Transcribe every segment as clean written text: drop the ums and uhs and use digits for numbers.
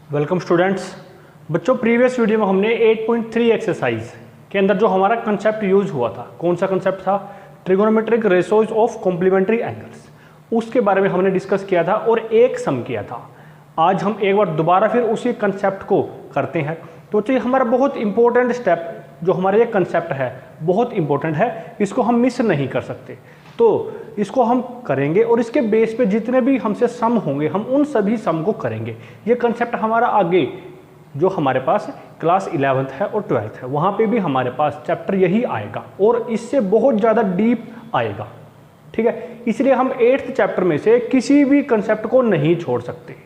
Welcome students. बच्चों, previous video में हमने 8.3 एक्सरसाइज के अंदर जो हमारा कंसेप्ट यूज हुआ था, कौन सा कंसेप्ट था? Trigonometric ratios of complementary angles, उसके बारे में हमने डिस्कस किया था और एक सम किया था। आज हम एक बार दोबारा फिर उसी कंसेप्ट को करते हैं। तो ये हमारा बहुत इंपॉर्टेंट स्टेप, जो हमारा ये कंसेप्ट है बहुत इंपॉर्टेंट है, इसको हम मिस नहीं कर सकते। तो इसको हम करेंगे और इसके बेस पे जितने भी हमसे सम होंगे हम उन सभी सम को करेंगे। ये कंसेप्ट हमारा आगे जो हमारे पास क्लास 11th है और 12th है, वहाँ पे भी हमारे पास चैप्टर यही आएगा और इससे बहुत ज़्यादा डीप आएगा। ठीक है, इसलिए हम 8th चैप्टर में से किसी भी कंसेप्ट को नहीं छोड़ सकते।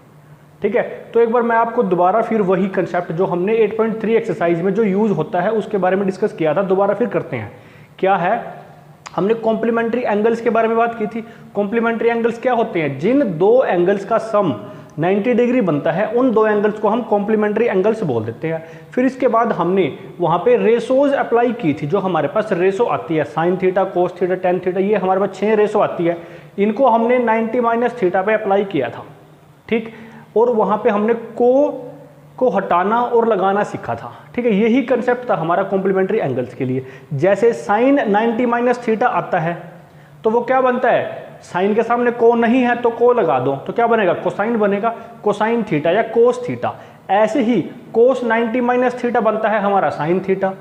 ठीक है, तो एक बार मैं आपको दोबारा फिर वही कंसेप्ट जो हमने 8.3 एक्सरसाइज में जो यूज़ होता है उसके बारे में डिस्कस किया था, दोबारा फिर करते हैं। क्या है? हमने कॉम्प्लीमेंट्री एंगल्स के बारे में बात की थी। कॉम्प्लीमेंट्री एंगल्स क्या होते हैं? जिन दो एंगल्स का सम 90 डिग्री बनता है उन दो एंगल्स को हम कॉम्प्लीमेंट्री एंगल्स बोल देते हैं। फिर इसके बाद हमने वहाँ पे रेशोज अप्लाई की थी। जो हमारे पास रेशो आती है sine theta, cos theta, tan theta, ये हमारे पास 6 रेशो आती है। इनको हमने 90 माइनस थीटा पे अप्लाई किया था। ठीक, और वहाँ पे हमने को हटाना और लगाना सीखा था। ठीक है, यही कंसेप्ट था हमारा कॉम्प्लीमेंट्री एंगल्स के लिए। जैसे साइन 90 माइनस थीटा आता है तो वो क्या बनता है? साइन के सामने को नहीं है तो को लगा दो तो क्या बनेगा? कोसाइन बनेगा, कोसाइन थीटा या कोस थीटा। ऐसे ही कोस 90 माइनस थीटा बनता है हमारा sine theta.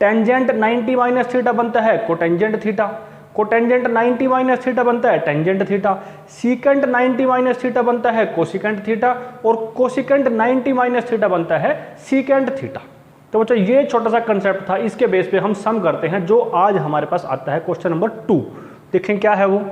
Tangent 90 minus theta बनता है cotangent theta. Cotangent 90 minus theta बनता है tangent theta. Secant 90 minus theta बनता है कोसिकेंट थीटा और कोसिकेंट 90 माइनस थीटा बनता है सीकेंट थीटा। तो बच्चों ये छोटा सा कंसेप्ट था, इसके बेस पे हम सम करते हैं जो आज हमारे पास आता है क्वेश्चन नंबर 2। देखें क्या है वो।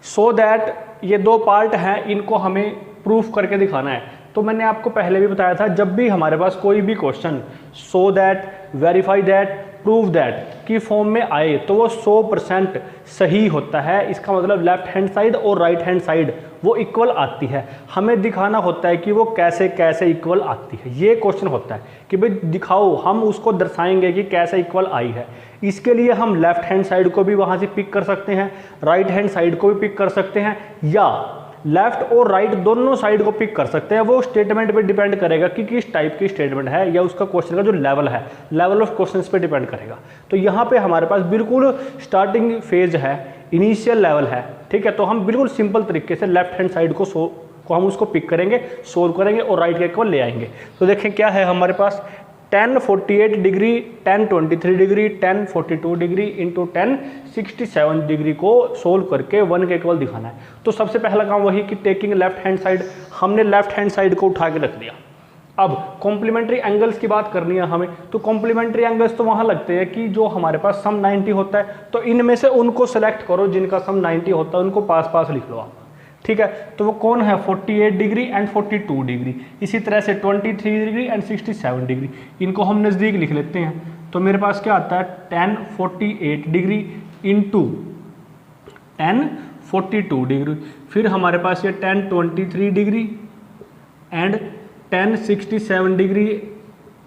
सो दैट ये दो पार्ट हैं, इनको हमें प्रूफ करके दिखाना है। तो मैंने आपको पहले भी बताया था, जब भी हमारे पास कोई भी question so that, verify that, prove that की फॉर्म में आए तो वो 100% सही होता है। इसका मतलब लेफ्ट हैंड साइड और राइट हैंड साइड वो इक्वल आती है। हमें दिखाना होता है कि वो कैसे कैसे इक्वल आती है। ये क्वेश्चन होता है कि भाई दिखाओ, हम उसको दर्शाएंगे कि कैसे इक्वल आई है। इसके लिए हम लेफ्ट हैंड साइड को भी वहाँ से पिक कर सकते हैं, राइट हैंड साइड को भी पिक कर सकते हैं, या लेफ्ट और राइट दोनों साइड को पिक कर सकते हैं। वो स्टेटमेंट पे डिपेंड करेगा कि किस टाइप की स्टेटमेंट है या उसका क्वेश्चन का जो लेवल है, लेवल ऑफ क्वेश्चंस पे डिपेंड करेगा। तो यहाँ पे हमारे पास बिल्कुल स्टार्टिंग फेज है, इनिशियल लेवल है। ठीक है, तो हम बिल्कुल सिंपल तरीके से लेफ्ट हैंड साइड को हम उसको पिक करेंगे, सोल्व करेंगे और राइट के इक्वल ले आएंगे। तो देखें क्या है हमारे पास। 10 48 degree, 10 23 degree, 10 42 degree into 10 67 degree को सोल्व करके 1 के इक्वल दिखाना है। तो सबसे पहला काम वही कि टेकिंग लेफ्ट हैंड साइड, हमने लेफ्ट हैंड साइड को उठा के रख दिया। अब कॉम्प्लीमेंट्री एंगल्स की बात करनी है हमें। तो कॉम्प्लीमेंट्री एंगल्स तो वहाँ लगते हैं कि जो हमारे पास सम 90 होता है, तो इनमें से उनको सेलेक्ट करो जिनका सम 90 होता है, उनको पास पास लिख लो आप। ठीक है, तो वो कौन है? 48 डिग्री एंड 42 डिग्री। इसी तरह से 23 डिग्री एंड 67 डिग्री, इनको हम नज़दीक लिख लेते हैं। तो मेरे पास क्या आता है? 10 48 डिग्री इंटू 10 42 डिग्री। फिर हमारे पास ये 10 23 डिग्री एंड 10 67 डिग्री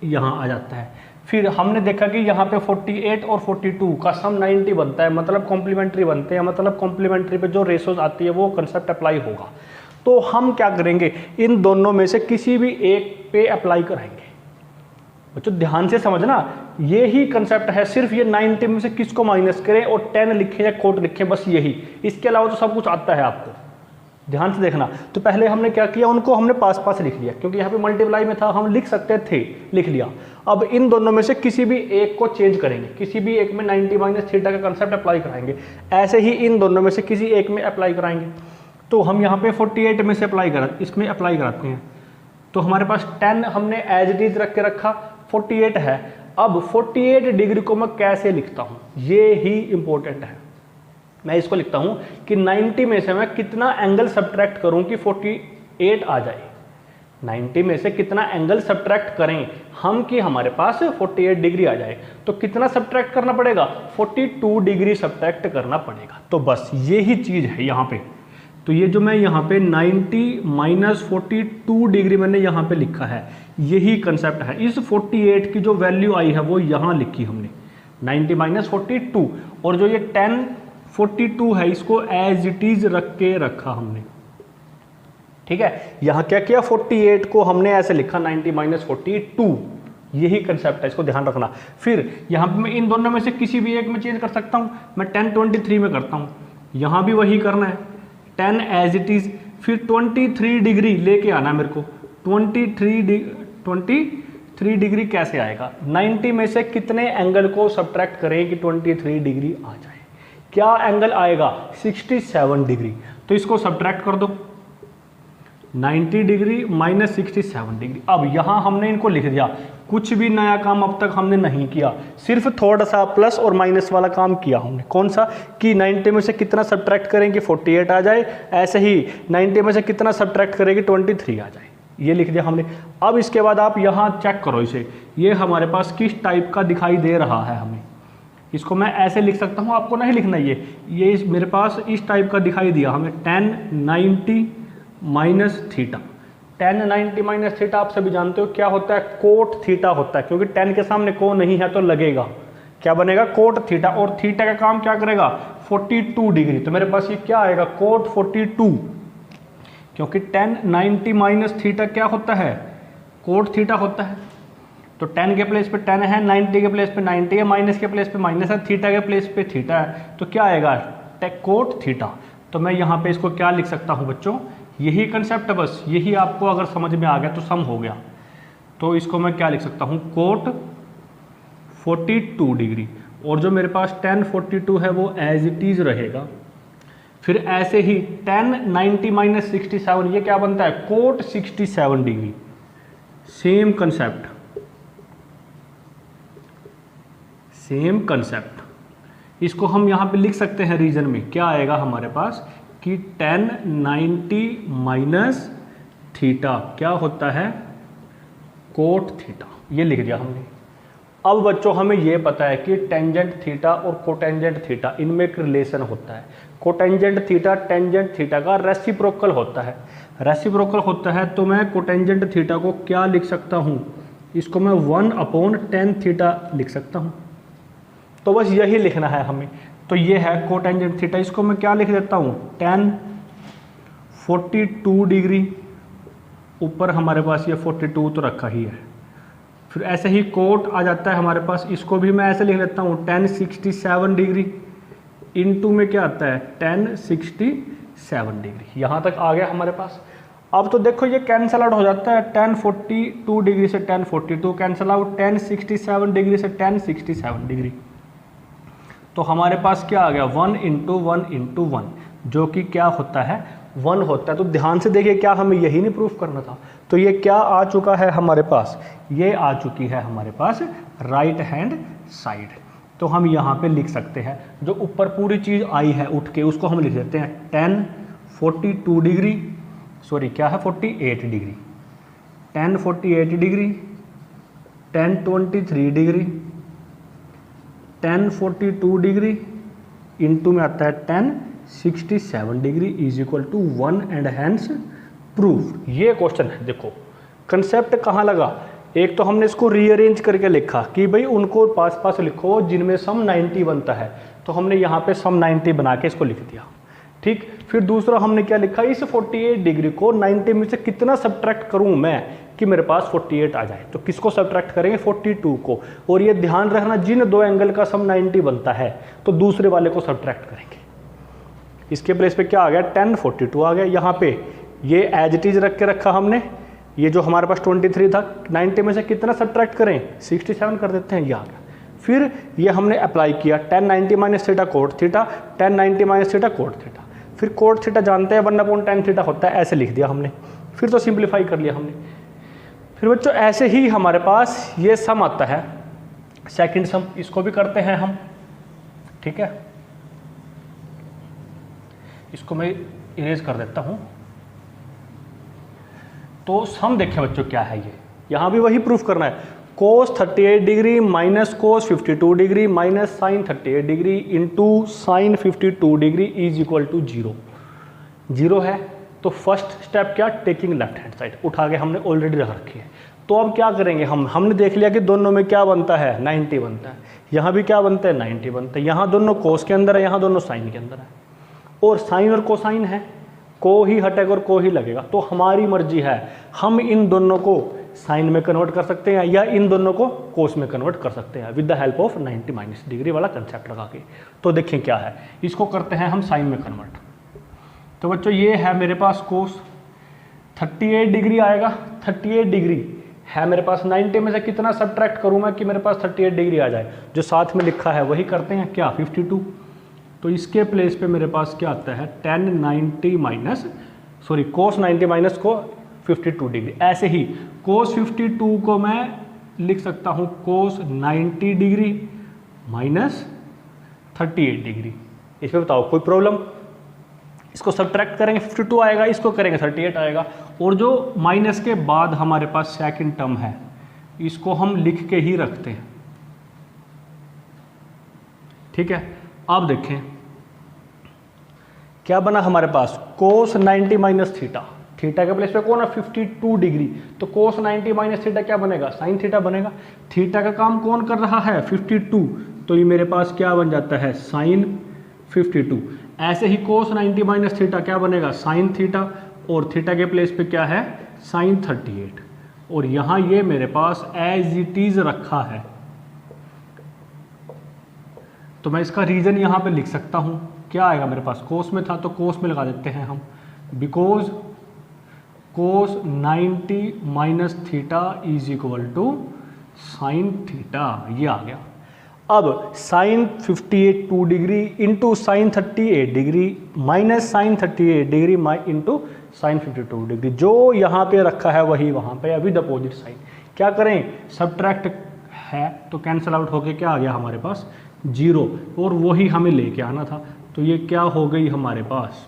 यहाँ आ जाता है। फिर हमने देखा कि यहाँ पे 48 और 42 का सम 90 बनता है, मतलब कॉम्प्लीमेंट्री बनते हैं, मतलब कॉम्प्लीमेंट्री पे जो रेशोज आती है वो कंसेप्ट अप्लाई होगा। तो हम क्या करेंगे? इन दोनों में से किसी भी एक पे अप्लाई कराएंगे। बच्चों ध्यान से समझना, ये ही कंसेप्ट है। सिर्फ ये 90 में से किसको माइनस करें और 10 लिखें या कोट लिखें, बस यही। इसके अलावा तो सब कुछ आता है आपको। ध्यान से देखना। तो पहले हमने क्या किया? उनको हमने पास पास लिख लिया, क्योंकि यहाँ पे मल्टीप्लाई में था, हम लिख सकते थे, लिख लिया। अब इन दोनों में से किसी भी एक को चेंज करेंगे, किसी भी एक में 90 माइनस थीटा का कंसेप्ट अप्लाई कराएंगे। ऐसे ही इन दोनों में से किसी एक में अप्लाई कराएंगे। तो हम यहाँ पे 48 में से इसमें अप्लाई कराते हैं। तो हमारे पास 10 हमने एज इट इज रख के रखा, 48 है। अब 48 डिग्री को मैं कैसे लिखता हूँ, ये ही इंपॉर्टेंट है। मैं इसको लिखता हूं कि 90 में से मैं कितना एंगल सब्ट्रैक्ट करूं कि 48 आ जाए। 90 में से कितना एंगल सब्ट्रैक्ट करें हम कि हमारे पास 48 डिग्री आ जाए। तो कितना सब्ट्रैक्ट करना पड़ेगा? 42 डिग्री सब्ट्रैक्ट करना पड़ेगा। तो बस यही चीज है यहाँ पे। तो ये जो मैं यहाँ पे 90 माइनस 42 डिग्री मैंने यहाँ पे लिखा है, यही कंसेप्ट है। इस 48 की जो वैल्यू आई है वो यहाँ लिखी हमने, 90 माइनस 42, और जो ये 10 42 है इसको एज इट इज रख के रखा हमने। ठीक है, यहाँ क्या किया 48 को हमने ऐसे लिखा 90 माइनस 42, यही कंसेप्ट है, इसको ध्यान रखना। फिर यहाँ पे मैं इन दोनों में से किसी भी एक में चेंज कर सकता हूँ, मैं 10 23 में करता हूँ, यहाँ भी वही करना है 10 एज इट इज़, फिर 23 डिग्री लेके आना मेरे को। 23 डिग्री कैसे आएगा, 90 में से कितने एंगल को सब्ट्रैक्ट करें कि 23 डिग्री आ जाए, क्या एंगल आएगा 67 डिग्री। तो इसको सब्ट्रैक्ट कर दो, 90 डिग्री माइनस 67 डिग्री। अब यहाँ हमने इनको लिख दिया, कुछ भी नया काम अब तक हमने नहीं किया, सिर्फ थोड़ा सा प्लस और माइनस वाला काम किया हमने। कौन सा, कि 90 में से कितना सब्ट्रैक्ट करें कि 48 आ जाए, ऐसे ही 90 में से कितना सब्ट्रैक्ट करें कि 23 आ जाए, ये लिख दिया हमने। अब इसके बाद आप यहाँ चेक करो इसे, ये हमारे पास किस टाइप का दिखाई दे रहा है हमें। इसको मैं ऐसे लिख सकता हूँ, आपको नहीं लिखना ये मेरे पास इस टाइप का दिखाई दिया हमें 10 90 माइनस थीटा। 10 90 माइनस थीटा आप सभी जानते हो क्या होता है, कोट थीटा होता है, क्योंकि 10 के सामने को नहीं है तो लगेगा, क्या बनेगा कोट थीटा, और थीटा का काम क्या करेगा 42 डिग्री। तो मेरे पास ये क्या आएगा कोट 42, क्योंकि 10 90 माइनस थीटा क्या होता है कोट थीटा होता है। तो 10 के प्लेस पे 10 है, 90 के प्लेस पे 90 है, माइनस के प्लेस पे माइनस है, थीटा के प्लेस पे थीटा है, तो क्या आएगा कोट थीटा। तो मैं यहाँ पे इसको क्या लिख सकता हूँ बच्चों, यही कंसेप्ट है, बस यही आपको अगर समझ में आ गया तो सम हो गया। तो इसको मैं क्या लिख सकता हूँ कोट 42 डिग्री, और जो मेरे पास 10 42 है वो एज इट इज रहेगा। फिर ऐसे ही 10 90 माइनस 67 ये क्या बनता है cot 67 degree, same concept same concept. इसको हम यहाँ पे लिख सकते हैं रीजन में, क्या आएगा हमारे पास कि 10 90 माइनस थीटा क्या होता है कोट थीटा, ये लिख दिया हमने। अब बच्चों हमें ये पता है कि टेंजेंट थीटा और कोटेंजेंट थीटा इनमें एक रिलेशन होता है। कोटेंजेंट थीटा टेंजेंट थीटा का रेसिप्रोकल होता है, रेसिप्रोकल होता है। तो मैं कोटेंजेंट थीटा को क्या लिख सकता हूँ, इसको मैं 1/10 थीटा लिख सकता हूँ। तो बस यही लिखना है हमें। तो ये है कोटेंजेंट थीटा, इसको मैं क्या लिख देता हूँ 10 42 डिग्री, ऊपर हमारे पास ये 42 तो रखा ही है। फिर ऐसे ही कोट आ जाता है हमारे पास, इसको भी मैं ऐसे लिख लेता हूँ 10 67 डिग्री, इनटू में क्या आता है 10 67 डिग्री। यहाँ तक आ गया हमारे पास। अब तो देखो ये कैंसल आउट हो जाता है, 10 42 डिग्री से 10 42 कैंसल आउट, 10 67 डिग्री से 10 67 डिग्री। तो हमारे पास क्या आ गया 1 × 1 × 1, जो कि क्या होता है 1 होता है। तो ध्यान से देखिए, क्या हमें यही नहीं प्रूफ करना था। तो ये क्या आ चुका है हमारे पास, ये आ चुकी है हमारे पास राइट हैंड साइड। तो हम यहाँ पे लिख सकते हैं, जो ऊपर पूरी चीज़ आई है उठ के उसको हम लिख देते हैं 10 42 डिग्री, सॉरी क्या है 48 degree, 10 48 degree, 10 23 degree, 10 42 degree, into में आता है 10 67 degree is equal to 1 and hence proof. ये क्वेश्चन है। देखो कंसेप्ट कहाँ लगा, एक तो हमने इसको रीअरेंज करके लिखा कि भाई उनको पास पास लिखो जिनमें सम 90 बनता है, तो हमने यहाँ पे सम 90 बना के इसको लिख दिया, ठीक। फिर दूसरा हमने क्या लिखा, इस 48 डिग्री को 90 में से कितना सब्ट्रैक्ट करूँ मैं कि मेरे पास 48 आ जाए। तो किसको सब्ट्रैक्ट करेंगे 42 को, और ये ध्यान रखना जिन दो एंगल का सम 90 बनता है तो दूसरे वाले को सब्ट्रैक्ट करेंगे। इसके प्लेस पे क्या आ गया 10 42 आ गया, यहाँ पे ये एज इट इज रख के रखा हमने। ये जो हमारे पास 23 था, 90 में से कितना सब्ट्रैक्ट करें 67 कर देते हैं, ये आ गया। फिर ये हमने अप्लाई किया 10 90 minus theta cot theta, 10 90 minus theta cot theta. फिर कोट थीटा जानते हैं 1/10 थीटा होता है, ऐसे लिख दिया हमने। फिर तो सिंप्लीफाई कर लिया हमने। फिर बच्चों ऐसे ही हमारे पास ये सम आता है सेकंड सम, इसको भी करते हैं हम, ठीक है। इसको मैं इरेज कर देता हूं। तो सम देखें बच्चों क्या है, ये यहां भी वही प्रूफ करना है, cos 38 degree minus cos 52 degree minus sine 38 degree into sine 52 degree is equal to 0। 0 है तो फर्स्ट स्टेप क्या, टेकिंग लेफ्ट हैंड साइड उठा के हमने ऑलरेडी रख रखी है। तो अब क्या करेंगे हमने देख लिया कि दोनों में क्या बनता है 90 बनता है, यहाँ भी क्या बनता है 90 बनता है। यहाँ दोनों कोस के अंदर है, यहाँ दोनों साइन के अंदर है, और साइन और कोसाइन है को ही हटेगा और को ही लगेगा। तो हमारी मर्जी है, हम इन दोनों को साइन में कन्वर्ट कर सकते हैं या इन दोनों को कोस में कन्वर्ट कर सकते हैं with the help of 90 minus degree वाला कंसेप्ट लगा के। तो देखें क्या है, इसको करते हैं हम साइन में कन्वर्ट। तो बच्चों ये है मेरे पास कोस 38 डिग्री आएगा। 38 डिग्री है मेरे पास, 90 में से कितना सब्ट्रैक्ट करूँ मैं कि मेरे पास 38 डिग्री आ जाए, जो साथ में लिखा है वही करते हैं क्या, 52। तो इसके प्लेस पे मेरे पास क्या आता है, कोस 90 माइनस को 52 डिग्री। ऐसे ही कोस 52 को मैं लिख सकता हूँ कोस 90 डिग्री माइनस 38 डिग्री। इसमें बताओ कोई प्रॉब्लम? इसको सब्ट्रैक्ट करेंगे 52 आएगा, इसको करेंगे 38 आएगा। और जो माइनस के बाद हमारे पास सेकंड टर्म है, इसको हम लिख के ही रखते हैं, ठीक है। अब देखें क्या बना हमारे पास, कोस 90 माइनस थीटा। थीटा के प्लेस पे कौन है, 52 डिग्री। तो कोस 90 माइनस थीटा क्या बनेगा, साइन थीटा बनेगा। थीटा का काम कौन कर रहा है, 52। तो ये मेरे पास क्या बन जाता है, साइन 52। ऐसे ही कोस 90 माइनस थीटा क्या बनेगा, साइन थीटा। और थीटा के प्लेस पे क्या है, साइन 38। और यहाँ ये मेरे पास एज इट इज रखा है, तो मैं इसका रीजन यहाँ पे लिख सकता हूँ। क्या आएगा मेरे पास, कोस में था तो कोस में लगा देते हैं हम, because cos 90 minus theta is equal to sine theta, ये आ गया। अब sine 58 degree into sine 38 degree minus sine 38 degree into sine 52 degree, जो यहाँ पे रखा है वही वहाँ पे विद अपोजिट साइन। क्या करें, सब्ट्रैक्ट है तो कैंसिल आउट होके क्या आ गया हमारे पास, 0। और वही हमें लेके आना था। तो ये क्या हो गई हमारे पास,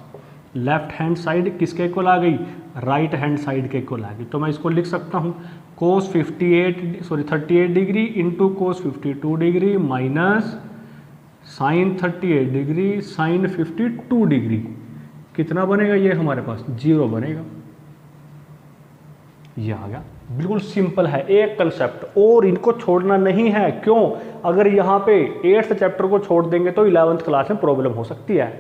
लेफ्ट हैंड साइड किसके इक्वल आ गई, राइट हैंड साइड के इक्वल आ गई। तो मैं इसको लिख सकता हूँ cos 38 degree into cos 52 degree minus sine 38 degree sine 52 degree. कितना बनेगा ये हमारे पास, 0 बनेगा। ये आ गया, बिल्कुल सिंपल है एक कंसेप्ट, और इनको छोड़ना नहीं है। क्यों, अगर यहाँ पे 8th चैप्टर को छोड़ देंगे तो 11th क्लास में प्रॉब्लम हो सकती है।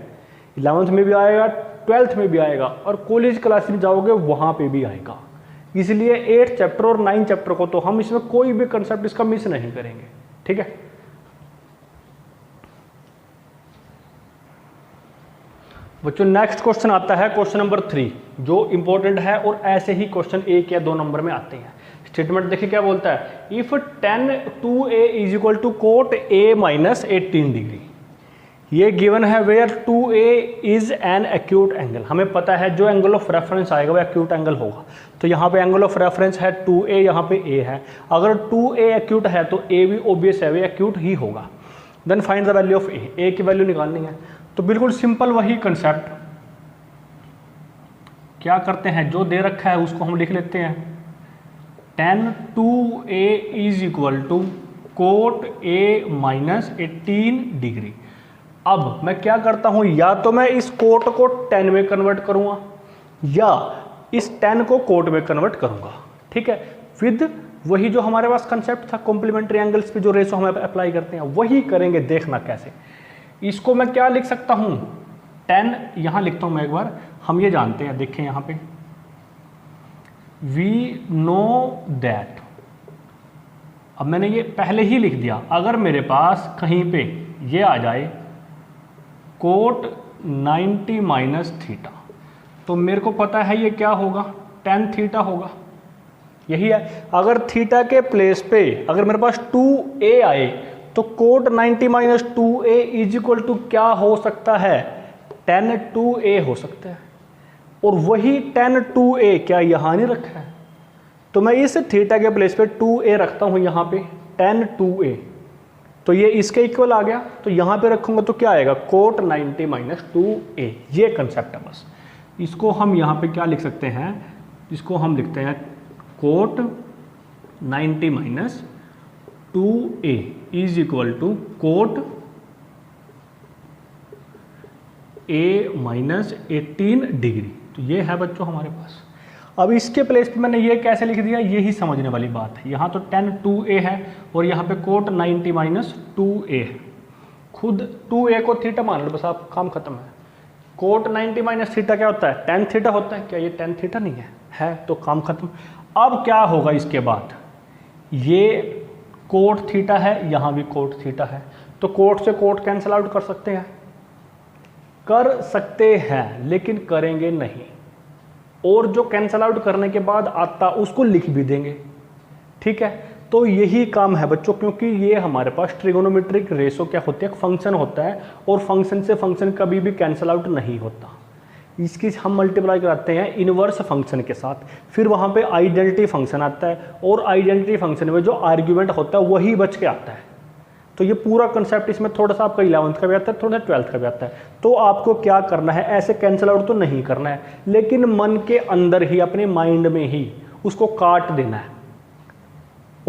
11th में भी आएगा, 12th में भी आएगा, और कॉलेज क्लास में जाओगे वहाँ पे भी आएगा। इसलिए 8th चैप्टर और 9th चैप्टर को तो हम इसमें कोई भी कंसेप्ट इसका मिस नहीं करेंगे, ठीक है। बच्चों नेक्स्ट क्वेश्चन आता है क्वेश्चन नंबर 3, जो इंपॉर्टेंट है, और ऐसे ही क्वेश्चन 1 या 2 नंबर में आते हैं। स्टेटमेंट देखिए क्या बोलता है, if tan 2a is equal to cot a minus 18 degree. ये गिवन है where 2a is an acute angle. हमें पता है जो एंगल ऑफ रेफरेंस आएगा वो एक्यूट एंगल होगा। तो यहाँ पे एंगल ऑफ रेफरेंस है 2a, यहाँ पे a है। अगर 2a एक्यूट है तो a भी ऑब्वियस है, वे एक्यूट ही होगा। Then find the value of a की वैल्यू निकालनी है। तो बिल्कुल सिंपल वही कंसेप्ट, क्या करते हैं, जो दे रखा है उसको हम लिख लेते हैं, tan 2a is equal to cot a minus 18 degree. अब मैं क्या करता हूं, या तो मैं इस कोट को tan में कन्वर्ट करूंगा या इस tan को कोट में कन्वर्ट करूंगा, ठीक है। विद वही जो हमारे पास कंसेप्ट था कॉम्प्लीमेंट्री एंगल्स पे जो रेशो हम अप्लाई करते हैं वही करेंगे। देखना कैसे, इसको मैं क्या लिख सकता हूं, tan, यहां लिखता हूं मैं एक बार, हम ये जानते हैं, देखें यहां पे, वी नो दैट। अब मैंने ये पहले ही लिख दिया, अगर मेरे पास कहीं पे ये आ जाए कोट 90 माइनस थीटा, तो मेरे को पता है ये क्या होगा, tan थीटा होगा, यही है। अगर थीटा के प्लेस पे अगर मेरे पास 2a आए तो cot 90 minus 2a is equal to क्या हो सकता है, tan 2a हो सकता है। और वही tan 2a क्या यहाँ नहीं रखा है, तो मैं इस थीटा के प्लेस पे 2a रखता हूँ यहाँ पे, tan 2a, तो ये इसके इक्वल आ गया। तो यहाँ पे रखूँगा तो क्या आएगा, कोट 90 माइनस 2a। ये कंसेप्ट है बस। इसको हम यहाँ पे क्या लिख सकते हैं, इसको हम लिखते हैं cot 90 minus 2a is equal to cot a minus 18 degree. तो ये है बच्चों हमारे पास। अब इसके प्लेस पे मैंने ये कैसे लिख दिया, यही समझने वाली बात है। यहाँ तो tan 2a है और यहाँ पे कोट 90 माइनस 2a है। खुद 2a को थीटा मान लो, बस आप काम खत्म है। कोट 90 माइनस थीटा क्या होता है, टेन थीटा होता है। क्या ये टेन थीटा नहीं है तो काम खत्म। अब क्या होगा इसके बाद, ये कोट थीटा है, यहाँ भी कोट थीटा है, तो कोट से कोट कैंसिल आउट कर सकते हैं लेकिन करेंगे नहीं, और जो कैंसिल आउट करने के बाद आता उसको लिख भी देंगे। ठीक है, तो यही काम है बच्चों, क्योंकि ये हमारे पास ट्रिगोनोमेट्रिक रेशो क्या होती है, फंक्शन होता है, और फंक्शन से फंक्शन कभी भी कैंसिल आउट नहीं होता। इसकी हम मल्टीप्लाई कराते हैं इनवर्स फंक्शन के साथ, फिर वहाँ पे आइडेंटिटी फंक्शन आता है, और आइडेंटिटी फंक्शन में जो आर्ग्यूमेंट होता है वही बच के आता है। तो ये पूरा कंसेप्ट इसमें थोड़ा सा आपका 11th का भी आता है, थोड़ा 12th का भी आता है। तो आपको क्या करना है, ऐसे कैंसिल आउट तो नहीं करना है, लेकिन मन के अंदर ही, अपने माइंड में ही उसको काट देना है।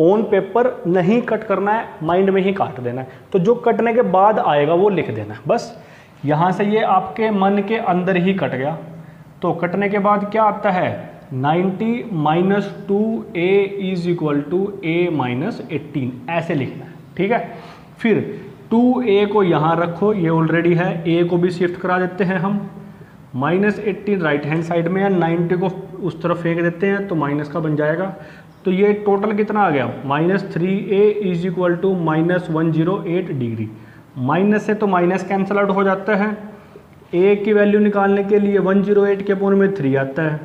ऑन पेपर नहीं कट करना है, माइंड में ही काट देना है। तो जो कटने के बाद आएगा वो लिख देना है बस। यहाँ से ये आपके मन के अंदर ही कट गया, तो कटने के बाद क्या आता है, 90 minus 2a is equal to a minus 18, ऐसे लिखना है। ठीक है, फिर 2a को यहाँ रखो, ये ऑलरेडी है, a को भी शिफ्ट करा देते हैं हम, माइनस 18 राइट हैंड साइड में है, 90 को उस तरफ फेंक देते हैं तो माइनस का बन जाएगा। तो ये टोटल कितना आ गया, minus 3a is equal to minus 108 degree. Minus से तो माइनस कैंसिल आउट हो जाता है, a की वैल्यू निकालने के लिए 108 के अपोन में 3 आता है,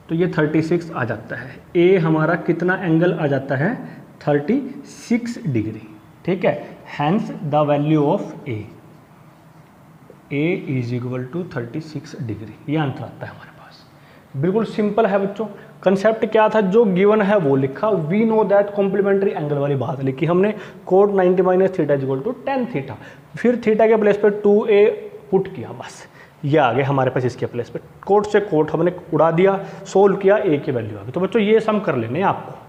तो ये 36 आ जाता है। a हमारा कितना एंगल आ जाता है, 36 डिग्री। ठीक है, hence the value of a is equal to 36 degree, ये आंसर आता है हमारे पास। बिल्कुल सिंपल है बच्चों। कंसेप्ट क्या था, जो गिवन है वो लिखा, we know that complementary angle वाली बात लिखी हमने, cot 90 minus theta is equal to tan theta, फिर थीटा के प्लेस पे 2a पुट किया, बस ये आ गए हमारे पास। इसके प्लेस पे कोट से कोट हमने उड़ा दिया, सोल्व किया, a की वैल्यू आ गई। तो बच्चों ये सम कर लेने आपको।